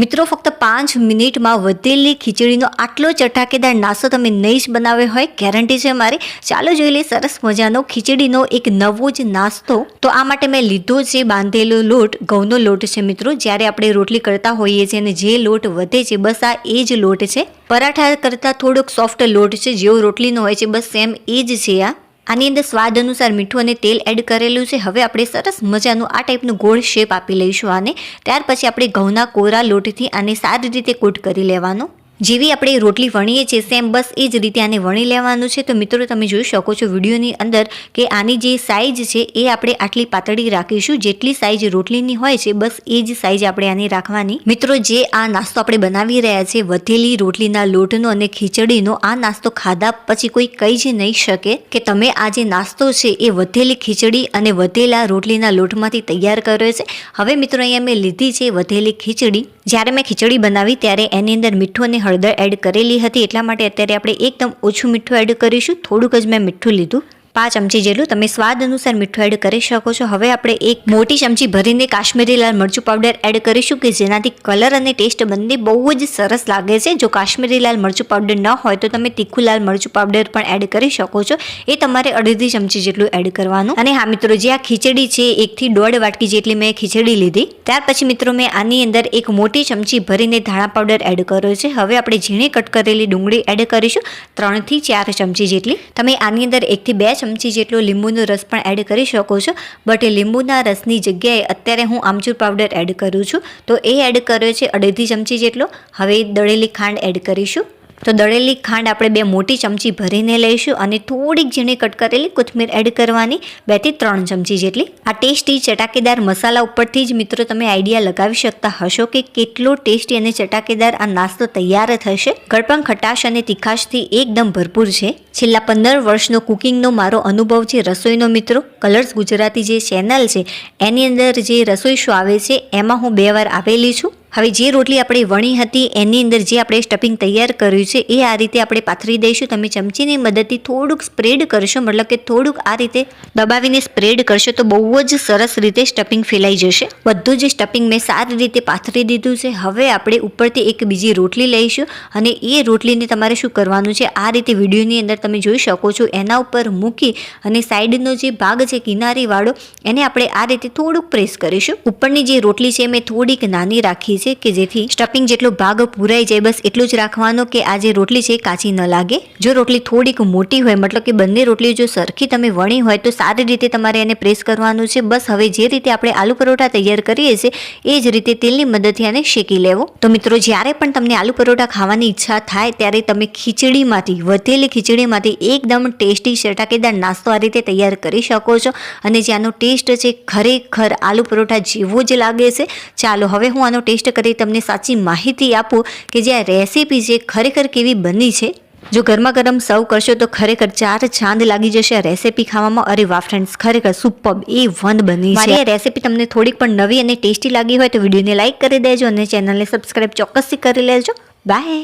મિત્રો ફક્ત 5 મિનિટમાં વધેલી ખીચડીનો આટલો ચટાકેદાર નાસ્તો તમે નહીં જ બનાવ્યો હોય, ગેરંટી છે મારી. ચાલો જોઈ લઈએ સરસ મજાનો ખીચડીનો એક નવો જ નાસ્તો. તો આ માટે મેં લીધો છે બાંધેલો લોટ, ઘઉંનો લોટ છે મિત્રો. જ્યારે આપણે રોટલી કરતા હોઈએ છીએ અને જે લોટ વધે છે બસ આ એ જ લોટ છે. પરાઠા કરતાં થોડોક સોફ્ટ લોટ છે, જેવો રોટલીનો હોય છે બસ સેમ એ જ છે આ. આની અંદર સ્વાદ અનુસાર મીઠું અને તેલ એડ કરેલું છે. હવે આપણે સરસ મજાનું આ ટાઈપનું ગોળ શેપ આપી લઈશું આને. ત્યાર પછી આપણે ઘઉંના કોરા લોટથી આને સારી રીતે કોટ કરી લેવાનો. જેવી આપણે રોટલી વણીએ છીએ સેમ બસ એ જ રીતે આને વણી લેવાનું છે. તો મિત્રો તમે જોઈ શકો છો વિડીયોની અંદર કે આની જે સાઇઝ છે એ આપણે આટલી પાતળી રાખીશું. જેટલી સાઇઝ રોટલીની હોય છે બસ એ જ સાઇઝ આપણે આની રાખવાની. મિત્રો જે આ નાસ્તો આપણે બનાવી રહ્યા છે વધેલી રોટલીના લોટનો અને ખીચડીનો, આ નાસ્તો ખાધા પછી કોઈ કહી જ નહીં શકે કે તમે આ જે નાસ્તો છે એ વધેલી ખીચડી અને વધેલા રોટલીના લોટમાંથી તૈયાર કર્યો છે. હવે મિત્રો અહીંયા મેં લીધી છે વધેલી ખીચડી. જ્યારે મેં ખીચડી બનાવી ત્યારે એની અંદર મીઠું અને હળદર એડ કરેલી હતી, એટલા માટે અત્યારે આપણે એકદમ ઓછું મીઠું એડ કરીશું. થોડુંક જ મેં મીઠું લીધું, 5 ચમચી જેટલું. તમે સ્વાદ અનુસાર મીઠું એડ કરી શકો છો. હવે આપણે એક મોટી ચમચી ભરીને કાશ્મીરી લાલ મરચું પાવડર એડ કરીશું કે જેનાથી કલર અને ટેસ્ટ બંને બહુ જ સરસ લાગે છે. જો કાશ્મીરી લાલ મરચું પાવડર ન હોય તો તમે તીખું લાલ મરચું પાવડર પણ એડ કરી શકો છો. એ તમારે અડધી ચમચી જેટલું એડ કરવાનું. અને હા મિત્રો, જે આ ખીચડી છે 1 થી 1.5 વાટકી જેટલી મેં ખીચડી લીધી. ત્યાર પછી મિત્રો મેં આની અંદર એક મોટી ચમચી ભરીને ધાણા પાવડર એડ કર્યો છે. હવે આપણે ઝીણી કટ કરેલી ડુંગળી એડ કરીશું, 3 થી 4 ચમચી જેટલી. તમે આની અંદર 1 થી 2 ચમચી જેટલો લીંબુનો રસ પણ એડ કરી શકો છો. બટ લીંબુના રસની જગ્યાએ અત્યારે હું આમચૂર પાવડર એડ કરું છું, તો એ એડ કર્યો છે અડધી ચમચી જેટલો. હવે દળેલી ખાંડ એડ કરીશું. તો દળેલી ખાંડ આપણે 2 મોટી ચમચી ભરીને લઈશું અને થોડીક ઝીણી કટ કરેલી કોથમીર એડ કરવાની, 2 થી 3 ચમચી જેટલી. આ ટેસ્ટી ચટાકેદાર મસાલા ઉપરથી જ મિત્રો તમે આઈડિયા લગાવી શકતા હશો કે કેટલો ટેસ્ટી અને ચટાકેદાર આ નાસ્તો તૈયાર થશે. ગળપણ ખટાશ અને તીખાશથી એકદમ ભરપૂર છે. છેલ્લા 15 વર્ષનો કુકિંગનો મારો અનુભવ છે રસોઈનો મિત્રો. કલર્સ ગુજરાતી જે ચેનલ છે એની અંદર જે રસોઈ શો આવે છે એમાં હું 2 વાર આવેલી છું. હવે જે રોટલી આપણે વણી હતી એની અંદર જે આપણે સ્ટફિંગ તૈયાર કર્યું છે એ આ રીતે આપણે પાથરી દઈશું. તમે ચમચીની મદદથી થોડુંક સ્પ્રેડ કરશો, મતલબ કે થોડુંક આ રીતે દબાવીને સ્પ્રેડ કરશો તો બહુ જ સરસ રીતે સ્ટફિંગ ફેલાઈ જશે. બધું જ સ્ટફિંગ મેં સારી રીતે પાથરી દીધું છે. હવે આપણે ઉપરથી એક બીજી રોટલી લઈશું અને એ રોટલીને તમારે શું કરવાનું છે, આ રીતે વિડીયોની અંદર તમે જોઈ શકો છો એના ઉપર મૂકી અને સાઈડનો જે ભાગ છે કિનારીવાળો એને આપણે આ રીતે થોડુંક પ્રેસ કરીશું. ઉપરની જે રોટલી છે મેં થોડીક નાની રાખી છે કે જેથી સ્ટફિંગ જેટલો ભાગ પૂરાઈ જાય, બસ એટલું જ રાખવાનો કે આ જે રોટલી છે કાચી ન લાગે. જો રોટલી થોડીક મોટી હોય, મતલબ કે બંને રોટલી જો સરખી તમે વણી હોય તો સારી રીતે તમારે એને પ્રેસ કરવાનું છે. બસ હવે જે રીતે આપણે આલુ પરોઠા તૈયાર કરીએ છીએ એ જ રીતે તેલની મદદથી આને શેકી લેવો. તો મિત્રો જ્યારે પણ તમને આલુ પરોઠા ખાવાની ઈચ્છા થાય ત્યારે તમે ખીચડીમાંથી, વધેલી ખીચડીમાંથી એકદમ ટેસ્ટી ચટાકેદાર નાસ્તો આ રીતે તૈયાર કરી શકો છો અને જે આનો ટેસ્ટ છે ખરેખર આલુ પરોઠા જેવો જ લાગે છે. ચાલો હવે હું આનો ટેસ્ટ કરી તમને સાચી માહિતી આપું કે જે આ રેસીપી છે ખરેખર કેવી બની છે. જો ગરમા ગરમ સર્વ કરશો તો ખરેખર 4 ચાંદ લાગી જશે આ રેસીપી ખાવામાં. અરે વાહ ફ્રેન્ડ્સ, ખરેખર સુપર્બ A1 બની છે. મારી આ રેસીપી તમને થોડીક પણ નવી અને ટેસ્ટી લાગી હોય તો વિડીયોને લાઇક કરી દેજો અને ચેનલને સબસ્ક્રાઇબ ચોક્કસથી કરી લેજો. બાય.